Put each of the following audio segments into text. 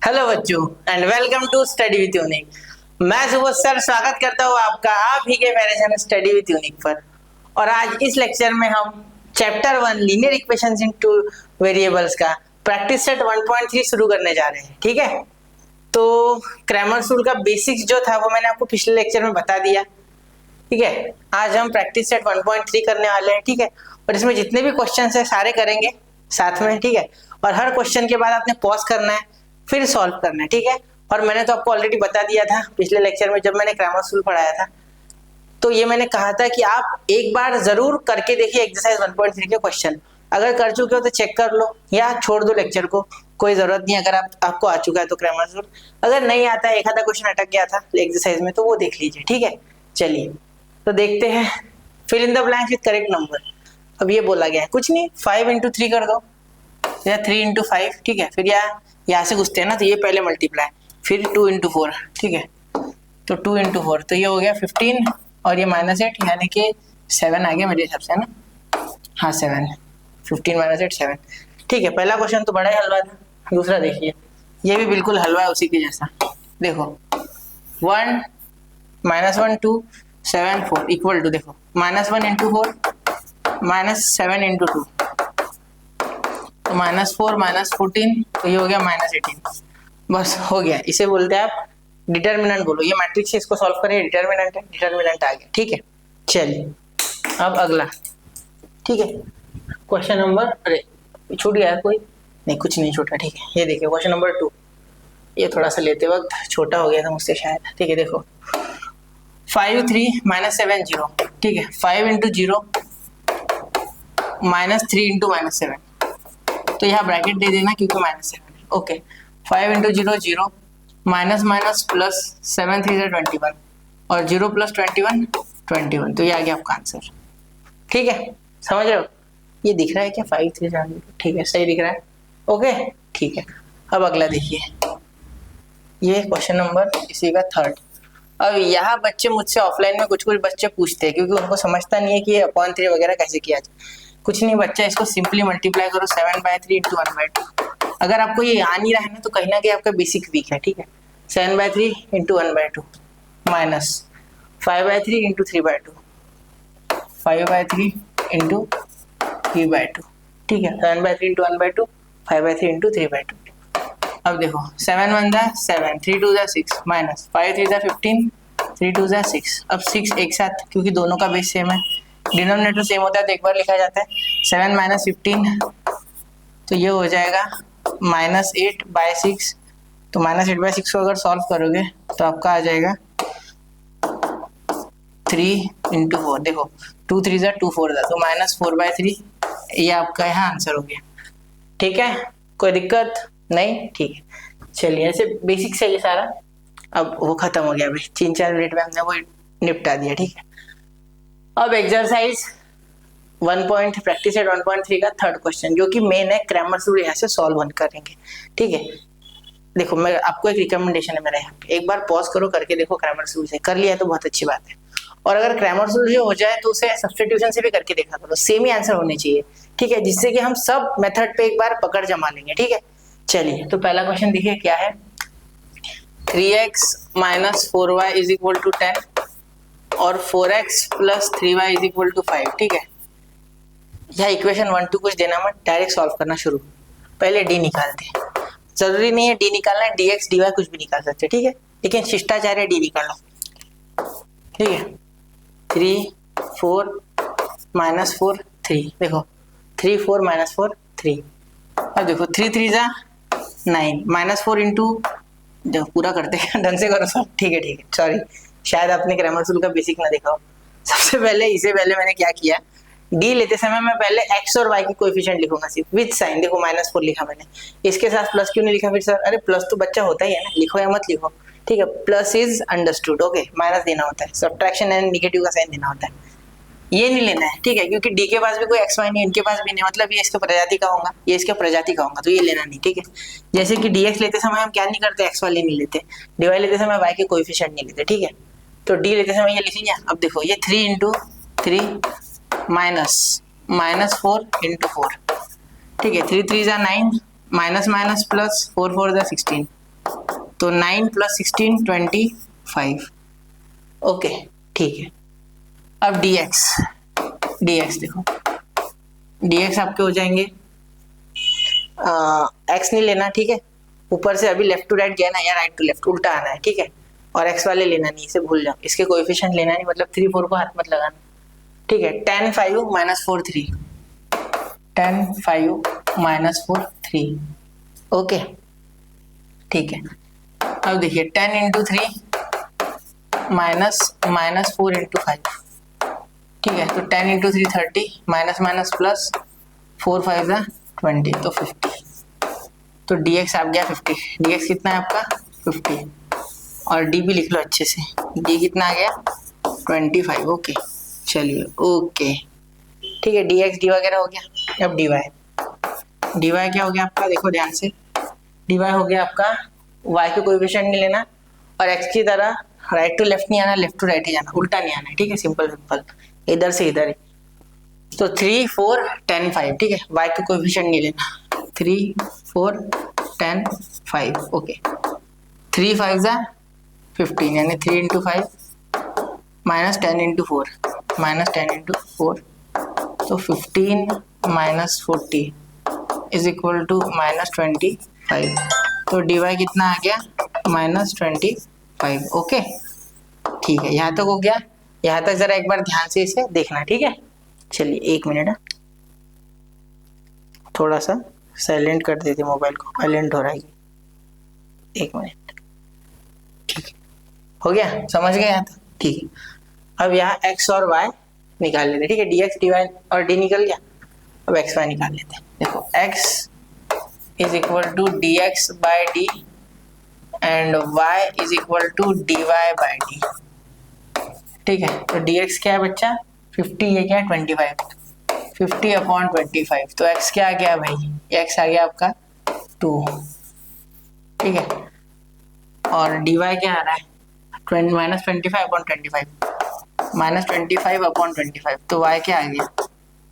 Hello बच्चों and welcome to study with Unique. मैं Subodh sir स्वागत करता हूँ आपका आप ही के मेरे चैनल स्टडी विथ यूनिक पर। और आज इस लेक्चर में हम चैप्टर 1 लीनियर इक्वेशंस इन टू वेरिएबल्स का प्रैक्टिस सेट 1.3 शुरू करने जा रहे हैं। ठीक है, तो क्रैमर्स रूल का बेसिक्स जो था वो मैंने आपको पिछले लेक्चर में बता दिया। ठीक है, आज हम प्रैक्टिस सेट 1.3 करने वाले हैं। ठीक है, और इसमें जितने भी क्वेश्चन है सारे करेंगे साथ में। ठीक है, और हर क्वेश्चन के बाद आपने पॉज करना है फिर सॉल्व करना है। ठीक है, और मैंने तो आपको ऑलरेडी बता दिया था पिछले लेक्चर में जब मैंने क्रैमर्स रूल पढ़ाया था, तो ये मैंने कहा था कि आप एक बार जरूर करके देखिए एक्सरसाइज 1.3 के क्वेश्चन। अगर कर चुके हो तो चेक कर लो या छोड़ दो लेक्चर को, कोई जरूरत नहीं। अगर आपको आ चुका है तो क्रैमर्स रूल, अगर नहीं आता है, एक आधा क्वेश्चन अटक गया था एक्सरसाइज में, तो वो देख लीजिए। ठीक है, चलिए तो देखते हैं। Fill in the blanks with correct number. अब ये बोला गया है कुछ नहीं, 5 इंटू 3 कर दो या 3 इंटू 5। ठीक है, फिर यहाँ से घुसते हैं ना, तो ये पहले मल्टीप्लाई, फिर 2 इंटू 4। ठीक है, तो 2 इंटू 4 तो ये हो गया 15 और ये -8 यानी कि 7 आ गया मेरे हिसाब से, है ना। हाँ 7, 15 - 8 7। ठीक है, पहला क्वेश्चन तो बड़ा ही हलवा था। दूसरा देखिए, ये भी बिल्कुल हलवा है उसी के जैसा। देखो 1 -1 2 7 4 इक्वल टू, देखो -1 इंटू 4 -7 इंटू 2 तो -4 -14 तो ये हो गया -18। बस हो गया, इसे बोलते हैं आप डिटर्मिनेंट। बोलो ये मैट्रिक्स है, इसको सॉल्व करें, डिटर्मिनेंट है, डिटर्मिनेंट आ गया। ठीक है, चलिए अब अगला। ठीक है, क्वेश्चन नंबर, अरे छूट गया कोई नहीं, कुछ नहीं छूटा। ठीक है, ये देखिए क्वेश्चन नंबर 2। ये थोड़ा सा लेते वक्त छोटा हो गया था मुझसे शायद। ठीक है, देखो 5 3 -7 0। ठीक है, 5 इंटू 0 -3 इंटू -7, तो यहाँ ब्रैकेट दे देना क्योंकि -7 है। Okay, 5 into 0 0 minus minus plus 7 3 21 और 0 प्लस 21 21, तो ये आ गया आपका आंसर। ठीक है, समझ रहे हो? ये दिख रहा है क्या 5 3 0? ठीक है, सही दिख रहा है। ओके ठीक है, अब अगला देखिए, ये क्वेश्चन नंबर इसी का 3rd। अब यहाँ बच्चे मुझसे ऑफलाइन में कुछ बच्चे पूछते हैं क्योंकि उनको समझता नहीं है कि ये अपॉन 3 वगैरह कैसे किया जाए। कुछ नहीं बच्चा, इसको सिंपली मल्टीप्लाई करो 7/3 इंटू 1/2। अगर आपको ये आ नहीं रहा है ना, तो कहीं ना कहीं आपका बेसिक वीक है। ठीक है, 7/3 इंटू 1/2 माइनस 5/3 इंटू 3/2 5/3 इंटू 3/2। ठीक है, 7/3 इंटू 1/2 5/3 इंटू 3/2। अब देखो 7 1 जा 7 3 2 जा 6 माइनस 5 3 जा 15 3 2 जा 6। अब 6 एक साथ क्योंकि दोनों का बेस सेम है, डिनोमिनेटर सेम होता है तो एक बार लिखा जाता है। 7 - 15 तो ये हो जाएगा -8/6। तो -8/6 को अगर सॉल्व करोगे तो आपका आ जाएगा 3 इंटू 4। देखो 2 3 जा 2 4 जा तो -4/3, ये आपका यहाँ आंसर हो गया। ठीक है, कोई दिक्कत नहीं? ठीक है, चलिए ऐसे बेसिक से ये सारा अब वो खत्म हो गया भाई, 3-4 मिनट में हमने वो निपटा दिया। ठीक है, अब एक्सरसाइज 1 प्रैक्टिस सेट 1.3 का 3rd क्वेश्चन जो कि मेन है, क्रैमर्स रूल यहाँ से सॉल्व करेंगे। ठीक है, देखो मैं आपको एक रिकमेंडेशन है मेरा यहाँ पे, एक बार पॉज करो, करके देखो क्रैमर्स रूल से। कर लिया तो बहुत अच्छी बात है, और अगर क्रैमर्स रूल हो जाए तो उसे सब्स्टिट्यूशन से भी करके देखा करो, सेम ही आंसर होने चाहिए। ठीक है, जिससे कि हम सब मेथड पे एक बार पकड़ जमा लेंगे। ठीक है, चलिए तो पहला क्वेश्चन देखिए क्या है। 3x - 4y = 10 और 4x + 3y = 5। ठीक है, यह इक्वेशन 1 2 कुछ देना मत, डायरेक्ट सॉल्व करना शुरू। पहले डी निकालते हैं, जरूरी नहीं है डी निकालना है, dx dy कुछ भी निकाल सकते हैं। ठीक है, लेकिन शिष्टाचार है डी निकालना। ठीक है, 3 4 -4 3, देखो 3 4 -4 3। अब देखो 3 3 जा 9 -4 इंटू, देखो पूरा करते हैं ढंग से करो सब। ठीक है, सॉरी शायद आपने क्रैमर्स रूल का बेसिक ना देखा हो। सबसे पहले इससे पहले मैंने क्या किया, डी लेते समय मैं पहले x और y की कोएफिशिएंट लिखूंगा सिर्फ विद साइन। देखो -4 लिखा मैंने, इसके साथ प्लस क्यों नहीं लिखा फिर सर? अरे प्लस तो बच्चा होता ही है ना, लिखो या मत लिखो। ठीक है, plus is understood, okay minus देना होता है, सब्ट्रैक्शन एंड नेगेटिव का साइन देना होता है, ये नहीं लेना है। ठीक है, क्योंकि डी के पास भी कोई एक्स वाई नहीं, इनके पास भी नहीं, मतलब ये इसके प्रजाति का होगा, ये इसके प्रजाति का होगा, तो ये लेना नहीं। ठीक है, जैसे कि dx लेते समय हम क्या नहीं करते, एक्स वाले नहीं लेते, dy लेते समय y के कोएफिशिएंट नहीं लेते। ठीक है, तो d लेते समय ये लिखेंगे। अब देखो ये 3 इंटू 3 माइनस -4 इंटू 4। ठीक है, 3 3 जा 9 माइनस माइनस प्लस 4 4 जा 16। तो 9 + 16 25। ओके ठीक है। अब dx देखो, dx आपके हो जाएंगे x नहीं लेना, ठीक है, ऊपर से अभी लेफ्ट टू राइट गया ना, या राइट टू लेफ्ट उल्टा आना है, ठीक है, और x वाले लेना नहीं, इसे भूल जाओ, इसके कोएफिशिएंट लेना नहीं, मतलब 3 4 को हाथ मत लगाना, ठीक है। 10 5 - 4 3, 10 5 - 4 3, ओके ठीक है। अब देखिए 10 × 3 माइनस -4 × 5, ठीक है, तो 10 × 3 30, माइनस माइनस प्लस, 4 5 20, तो 50। तो dx आप गया 50, dx कितना है आपका 50, और d भी लिख लो अच्छे से, d कितना आ गया 25, ओके चलिए ओके ठीक है। dx dy वगैरह हो गया। अब dy क्या हो गया आपका, देखो ध्यान से, dy हो गया आपका, y के कोएफिशिएंट नहीं लेना, और x की तरह राइट टू लेफ्ट नहीं आना, लेफ्ट टू राइट ही जाना, उल्टा नहीं आना, ठीक है, सिंपल, इधर से इधर ही। तो 3 4 10 5, ठीक है, y के कोएफिशिएंट नहीं लेना, 3 4 10 5, ओके। 3 5 15, यानी 3 × 5 -10 × 4, -10 × 4, तो 15 - 40 इज इक्वल टू -25। तो dy कितना आ गया -25, ओके ठीक है। यहाँ तक हो गया, यहाँ तक जरा एक बार ध्यान से इसे देखना, ठीक है। चलिए 1 मिनट, थोड़ा सा साइलेंट कर देते मोबाइल को, साइलेंट हो रहा है, 1 मिनट, ठीक है, हो गया, समझ गए यहाँ तक, ठीक है। अब यहाँ x और y निकाल लेते हैं, ठीक है, dx dy और d निकल गया, अब x y निकाल लेते हैं। देखो x is equal to dx/d and y is equal to dy/d, ठीक है। तो dx क्या है बच्चा 50, ये क्या है 25, 50/25, तो x क्या आ गया भाई, x आ गया आपका 2, ठीक है, और dy क्या आ रहा है -25/25, -25/25, तो y क्या आ गया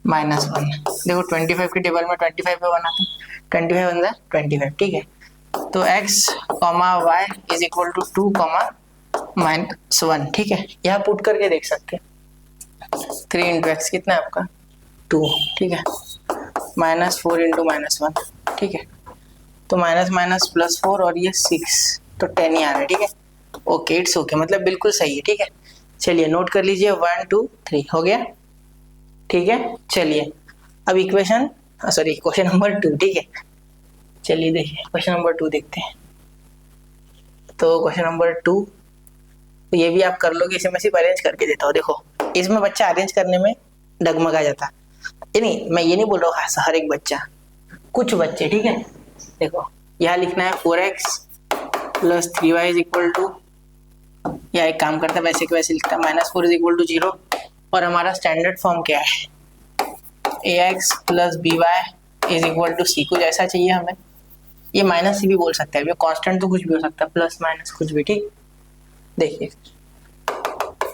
-1। देखो 25 के टेबल में 25 पे बना था, 25 बन जाए 25, ठीक है। तो x, y is equal to 2, -1, ठीक है, यहाँ पुट करके देख सकते हैं। 3 × x कितना है आपका 2, ठीक है, -4 × -1, ठीक है, तो माइनस माइनस +4 और ये 6, तो 10 ही आ रहा है, ठीक है, ओके इट्स ओके, मतलब बिल्कुल सही है, ठीक है। चलिए नोट कर लीजिए 1 2 3 हो गया, ठीक है। चलिए अब इक्वेशन सॉरी क्वेश्चन नंबर 2, ठीक है। चलिए देखिए क्वेश्चन नंबर 2 देखते हैं। तो क्वेश्चन नंबर 2, तो ये भी आप कर लोगे, इसे मैं सिर्फ अरेंज करके देता हूँ। देखो इसमें बच्चा अरेंज करने में डगमगा जाता, ये नहीं, मैं ये नहीं बोल रहा हूँ हर एक बच्चा, कुछ बच्चे, ठीक है। देखो यहाँ लिखना है 4x + 3y is equal to, या एक काम करता है वैसे के वैसे लिखता है -4 इज इक्वल टू 0, और हमारा स्टैंडर्ड फॉर्म क्या है ax + by is equal to c, कुछ ऐसा चाहिए हमें। ये -c भी बोल सकता है, ये कांस्टेंट तो कुछ भी हो सकता है, प्लस माइनस कुछ भी, ठीक। देखिए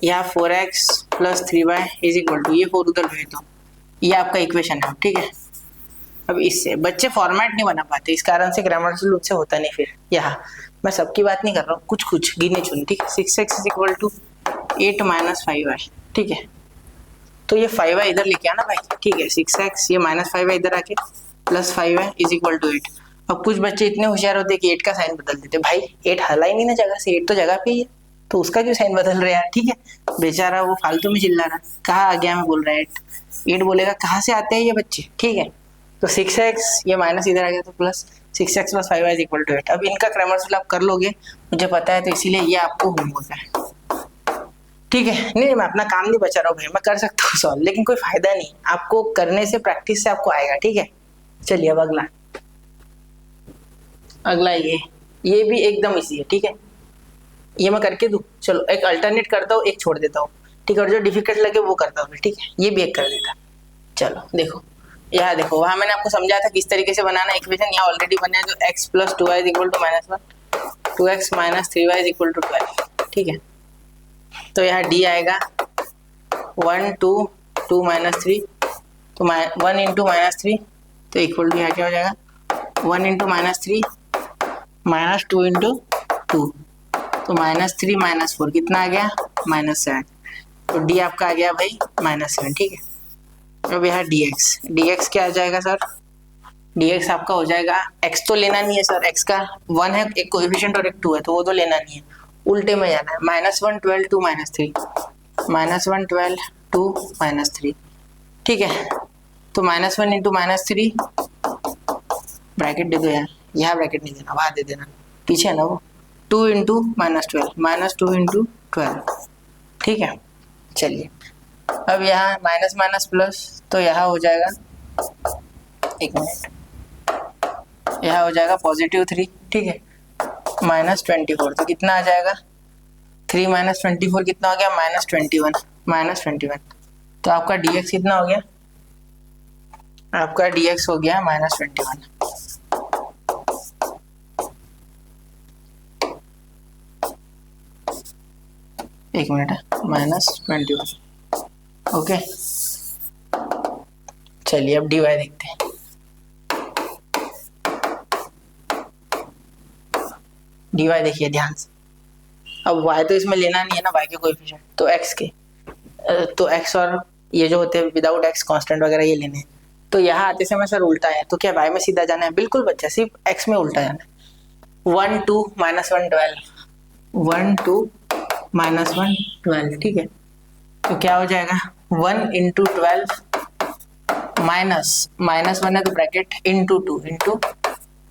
यहाँ 4x + 3y is equal to, ये 4 उधर भेज दो, ये आपका इक्वेशन है, ठीक है। अब इससे बच्चे फॉर्मेट नहीं बना पाते, इस कारण से ग्रामर रूप से होता नहीं। फिर यहाँ मैं सबकी बात नहीं कर रहा हूँ, कुछ गिने चुने, ठीक है। 6x is equal to 8 - 5y, ठीक है, तो ये 5y इधर लेके आना भाई, ठीक है। 6x ये -5y इधर आके +5y इज इक्वल टू 8। अब कुछ बच्चे इतने होशियार होते हैं कि 8 का साइन बदल देते, भाई 8 हला ही नहीं ना जगह से, 8 तो जगह पे ही है, तो उसका क्यों साइन बदल रहे हैं, ठीक है। बेचारा वो फालतू में चिल्ला रहा, कहाँ आ गया मैं बोल रहा है 8 बोलेगा, कहाँ से आते हैं ये बच्चे, ठीक है। तो 6x ये माइनस इधर आ गया, तो plus 6x + 5y is equal to 8। अब इनका क्रैमर रूल आप कर लोगे, मुझे पता है, तो इसीलिए ये आपको होमवर्क है, ठीक है। नहीं मैं अपना काम नहीं बचा रहा हूँ भाई, मैं कर सकता हूँ सॉल्व, लेकिन कोई फायदा नहीं, आपको करने से प्रैक्टिस से आपको आएगा, ठीक है। चलिए अब अगला ये भी एकदम इजी है, ठीक है। ये मैं करके दूं, चलो एक अल्टरनेट करता हूँ, एक छोड़ देता हूँ, ठीक है, और जो डिफिकल्ट लगे वो करता हूँ, ठीक है। ये भी एक कर देता, चलो देखो यहाँ देखो, वहां मैंने आपको समझाया था किस तरीके से बनाना इक्वेशन, यहाँ ऑलरेडी बना है, जो x + 2y is equal to -1, 2x - 3y is equal to 12, ठीक है। तो यहाँ d आएगा 1 2 2 - 3, तो 1 × -3, तो इक्वल टू यहाँ क्या हो जाएगा 1 × -3 -2 × 2, तो -3 -4 कितना आ गया? -7। तो डी आपका आ गया भाई -7, ठीक है। अब यहाँ dx क्या आ जाएगा सर? dx आपका हो जाएगा, x तो लेना नहीं है सर, x का 1 है, एक कोएफिशिएंट और एक 2 है, तो वो तो लेना नहीं है, उल्टे में जाना है। -1 12 2 -3, -1 12 2 -3, ठीक है। तो -1 इंटू -3, ब्रैकेट दे दो यार, यहाँ ब्रैकेट नहीं देना, वहाँ दे देना, पीछे है ना वो। 2 इंटू -12, -2 इंटू 12, ठीक है। चलिए अब यहाँ माइनस माइनस प्लस, तो यहाँ हो जाएगा, एक मिनट, यहाँ हो जाएगा +3, ठीक है, -24, तो कितना आ जाएगा? 3 -24 कितना हो गया? -21, तो आपका dx कितना हो गया? आपका dx हो गया -21। एक मिनट, -21, ओके। चलिए अब dy देखते हैं। dy देखिए ध्यान से, अब y तो इसमें लेना नहीं है ना, y के कोएफिशिएंट, तो x के, तो x और ये जो होते हैं विदाउट x कांस्टेंट वगैरह ये लेने हैं। तो यहाँ आते समय सर उल्टा है, तो क्या y में सीधा जाना है? बिल्कुल बच्चा, सिर्फ x में उल्टा जाना है। 1 2 -1 12, 1 2 -1 12, ठीक है। तो क्या हो जाएगा? 1 इंटू 12 -1 है तो ब्रैकेट इंटू 2 इंटू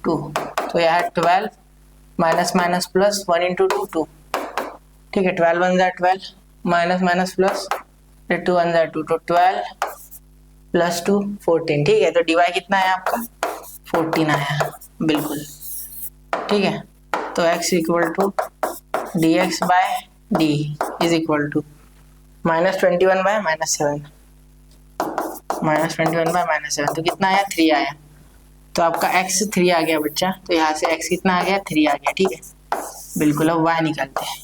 2, तो यहाँ 12 माइनस माइनस प्लस 1 इंटू 2 2, ठीक है। 12 1 12, माइनस माइनस प्लस 2 1 2, तो 12 प्लस 2 14, ठीक है। तो dy कितना है आपका? 14 आया, बिल्कुल, ठीक है। तो x equal to dx by d is equal to -21 by -7, -21 by -7, तो कितना आया? 3 आया। तो आपका x 3 आ गया बच्चा, तो यहाँ से x कितना आ गया? 3 आ गया, ठीक है, बिल्कुल। अब y निकालते हैं,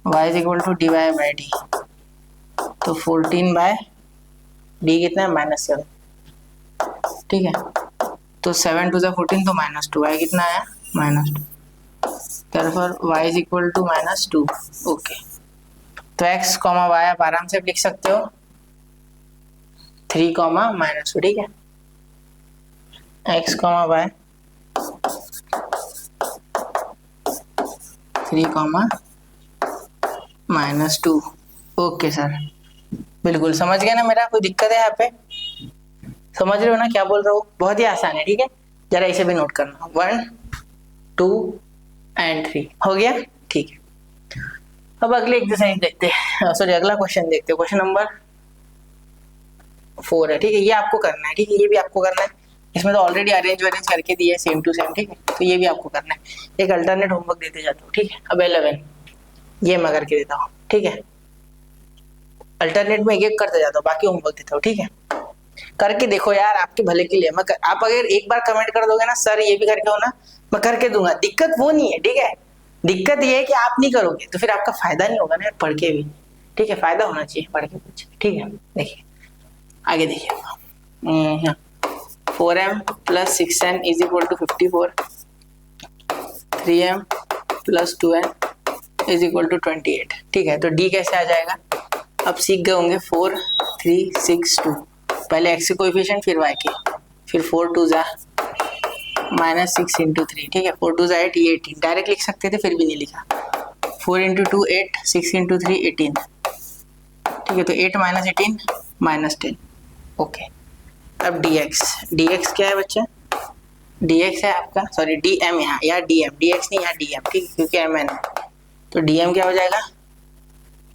y is equal to dy by d, तो 14 बाय d कितना है? -7, ठीक है। तो 7 2 14, तो -2, y कितना आया? -2, तherefore y is equal to -2, okay. तो x, y आप आराम से लिख सकते हो 3, -2, ठीक है। x, y 3, -2, ओके सर, बिल्कुल समझ गए ना मेरा? कोई दिक्कत है यहाँ पे? समझ रहे हो ना क्या बोल रहा हूँ? बहुत ही आसान है, ठीक है। जरा इसे भी नोट करना, 1 2 एंड 3 हो गया, ठीक है। अब अगले एक्सरसाइज देखते हैं, सॉरी अगला क्वेश्चन देखते हैं। क्वेश्चन नंबर 4 है, ठीक है। ये आपको करना है, ठीक है, ये भी आपको करना है। इसमें तो ऑलरेडी अरेंज वरेंज करके दिए सेम टू सेम, ठीक है। तो ये भी आपको करना है। एक अल्टरनेट होमवर्क देते जाता हूँ, ठीक है। अब 11 ये मैं करके देता हूँ, ठीक है। अल्टरनेट में एक करते जाता हूँ, बाकी होमवर्क देता हूँ, ठीक है। करके देखो यार, आपके भले के लिए। आप अगर एक बार कमेंट कर दोगे ना सर ये भी करके हो ना, मैं करके दूंगा, दिक्कत वो नहीं है, ठीक है। दिक्कत ये है कि आप नहीं करोगे तो फिर आपका फायदा नहीं होगा ना पढ़ के भी, ठीक है। फायदा होना चाहिए पढ़ के कुछ, ठीक है। देखिए आगे देखिए, 4m + 6n is equal to 54, 3m + 2n is equal to 28, ठीक है। तो d कैसे आ जाएगा? अब सीख गए होंगे 4 3 6 2, पहले x के कोएफिशिएंट फिर y के, फिर 4 2 जा -6 इंटू 3, ठीक है। 4 2 जा 8, ये 18 डायरेक्ट लिख सकते थे, फिर भी नहीं लिखा। 4 इंटू 2 8, 6 इंटू 3 18, ठीक है। तो 8 - 18 -10, ओके। अब dx क्या है बच्चा? dx है आपका, सॉरी dm, यहाँ या dm, dx नहीं यहाँ dm, ठीक है, क्योंकि mn है। तो dm क्या हो जाएगा?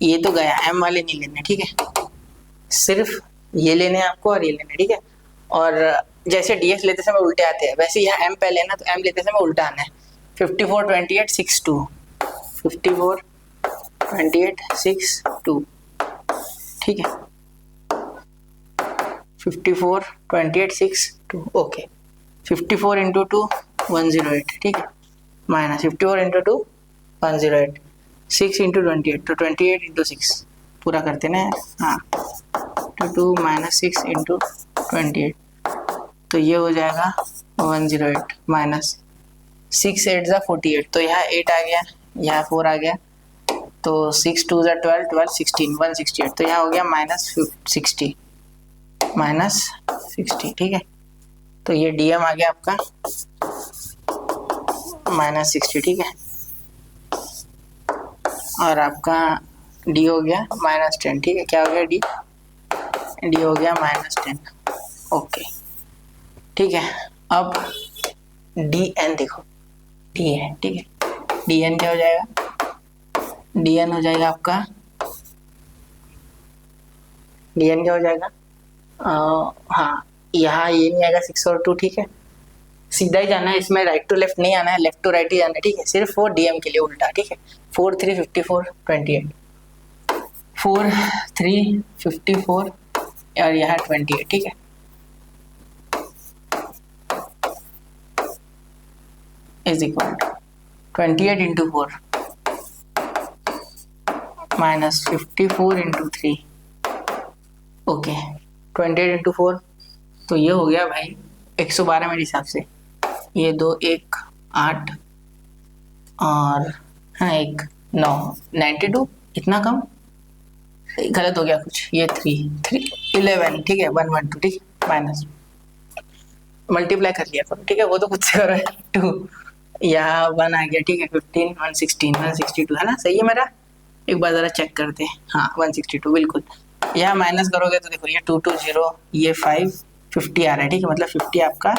ये तो गया, m वाले नहीं लेने, ठीक है। सिर्फ ये लेने आपको और ये लेने, ठीक है। और जैसे dx लेते समय उल्टे आते हैं, वैसे यहाँ m पहले ना, तो m लेते समय उल्टा आना है। 54 28 6 2, 54 28 6 2, ठीक है। 54 28 6 2, ओके। 54 इंटू 2 108, ठीक है, माइनस 54 इंटू 2 108, 6 इंटू 28, तो 28 इंटू 6 पूरा करते ना यार, हाँ, 2 -6 इंटू 28, तो ये हो जाएगा 108 माइनस 6 8 ज़ा 48, तो यहाँ 8 आ गया, यहाँ 4 आ गया, तो 6 2 ज़ा 12, 12 16, 168, तो यहाँ हो गया -60, ठीक है। तो ये DM आ गया आपका -60, ठीक है। और आपका D हो गया -10, ठीक है। क्या हो गया D हो गया -10, ओके, ठीक है। अब DN देखो, D है, ठीक है। DN क्या हो जाएगा, DN हो जाएगा आपका, DN क्या हो जाएगा, हाँ यहाँ ये नहीं आएगा 6 और 2, ठीक है। सीधा ही जाना है इसमें, राइट टू लेफ्ट नहीं आना है, लेफ्ट टू राइट ही जाना है, ठीक है। सिर्फ वो DM के लिए उल्टा, ठीक है। 4 3 54 28, 4 3 54 और यहाँ 28, ठीक है। Is equal to 28 into 4 -54 into 3, okay. 28 into 4, तो ये हो गया भाई 112 मेरे हिसाब से। ये 2 1 8 और हाँ 1 9 92, इतना कम, गलत हो गया कुछ, ये 3 11, ठीक है। 1 1 2, ठीक है, माइनस मल्टीप्लाई कर लिया करो, ठीक है, वो तो खुद से करो। 2 यहाँ 1 आ गया, ठीक है। 15 116 162 है ना, सही है मेरा। एक बार जरा चेक करते हैं, हाँ 162 बिल्कुल। यहाँ माइनस करोगे तो देखो ये 2 2 0, ये 5 50 आ रहा है, ठीक है। मतलब 50 आपका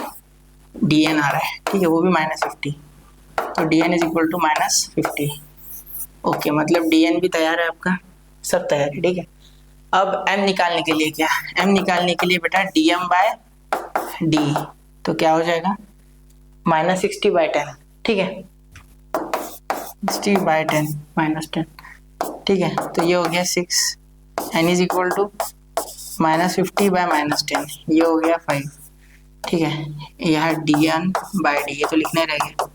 DN आ रहा है, ठीक है, वो भी -50, तो DN is equal to -50, okay. मतलब DN भी तैयार है आपका, सब तैयार है, ठीक है। अब M निकालने के लिए क्या, M निकालने के लिए बेटा DM/D, तो क्या हो जाएगा -60/10, ठीक है। 60/10 -10, ठीक है। तो ये हो गया 6, N इज इक्वल टू -50/-10, ये हो गया 5, ठीक है। यहाँ DN/D, ये तो लिखने रहेगा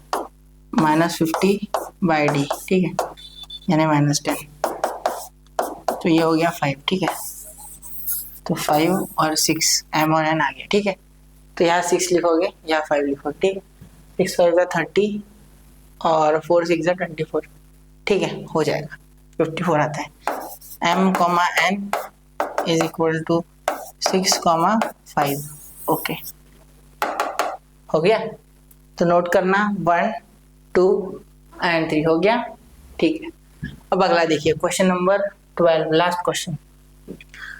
-50/D, ठीक है, यानी -10, तो ये हो गया 5, ठीक है। तो 5 और 6 M और N आ गया, ठीक है। तो यहाँ 6 लिखोगे, यहाँ 5 लिखोगे, ठीक है। 6 5 ज़ा 30 और 4 6 ज़ा 24, ठीक है, हो जाएगा 54 आता है। M, N is equal to 6, 5, okay, हो गया। तो नोट करना 1 2 एंड 3 हो गया, ठीक है। अब अगला देखिए, क्वेश्चन नंबर 12, लास्ट क्वेश्चन।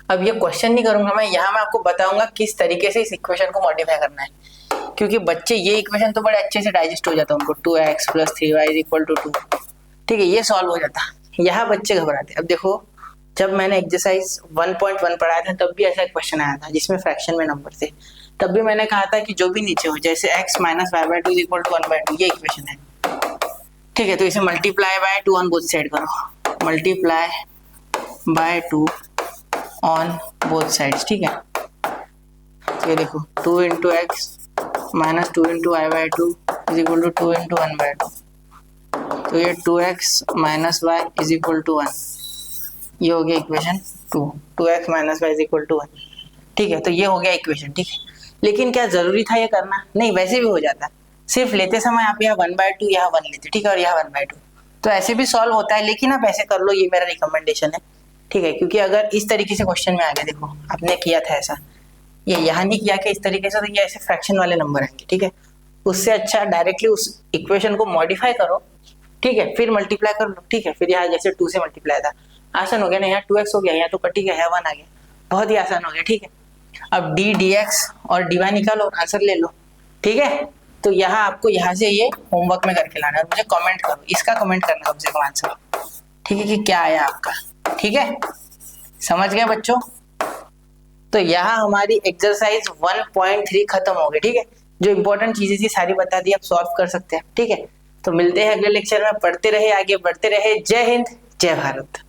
अब ये क्वेश्चन नहीं करूंगा मैं, यहाँ मैं आपको बताऊंगा किस तरीके से इस इक्वेशन को मॉडिफाई करना है, क्योंकि बच्चे ये इक्वेशन तो बड़े अच्छे से डाइजेस्ट हो जाता है उनको, 2x + 3y = 2, ठीक है, ये सॉल्व हो जाता है। यहाँ बच्चे घबराते हैं। अब देखो, जब मैंने एक्सरसाइज 1.1 पढ़ाया था तब भी ऐसा एक क्वेश्चन आया था जिसमें फ्रैक्शन में नंबर थे, तब भी मैंने कहा था कि जो भी नीचे हो, जैसे x - y/2 = 1/2, ये इक्वेशन है, ठीक है। तो इसे multiply by 2 on both side करो, multiply by 2 on both sides, ठीक है। तो ये देखो 2 × x - 2 × y/2 = 2 × 1/2, तो ये 2x - y = 1, ये हो गया इक्वेशन 2, 2x - y = 1, ठीक है। तो ये हो गया इक्वेशन, ठीक है। लेकिन क्या जरूरी था ये करना, नहीं, वैसे भी हो जाता, सिर्फ लेते समय आप यहाँ 1/2 यहाँ 1 लेते, ठीक है, और यहाँ 1/2, तो ऐसे भी सॉल्व होता है। लेकिन आप ऐसे कर लो, ये मेरा रिकमेंडेशन है, ठीक है, क्योंकि अगर इस तरीके से क्वेश्चन में आ गया, देखो आपने किया था ऐसा, ये यहाँ नहीं किया कि इस तरीके से, तो ये ऐसे फ्रैक्शन वाले नंबर आएंगे, ठीक है। उससे अच्छा डायरेक्टली उस इक्वेशन को मॉडिफाई करो, ठीक है, फिर मल्टीप्लाई कर लो, ठीक है। फिर यहाँ जैसे 2 से मल्टीप्लाई था, आसान हो गया ना, यहाँ 2x हो गया, यहाँ तो कट ही गया, यहाँ 1 आ गया, बहुत ही आसान हो गया, ठीक है। अब d dx और dy निकालो, आंसर ले लो, ठीक है। तो यहाँ आपको यहाँ से ये होमवर्क में करके लाना है, मुझे कमेंट करो, इसका कमेंट करना कम से कम आंसर, ठीक है, कि क्या आया आपका, ठीक है। समझ गए बच्चों? तो यहाँ हमारी एक्सरसाइज 1.3 खत्म हो गई, ठीक है। जो इंपॉर्टेंट चीजें थी सारी बता दी, आप सॉल्व कर सकते हैं, ठीक है। तो मिलते हैं अगले लेक्चर में, पढ़ते रहे, आगे बढ़ते रहे। जय हिंद, जय भारत।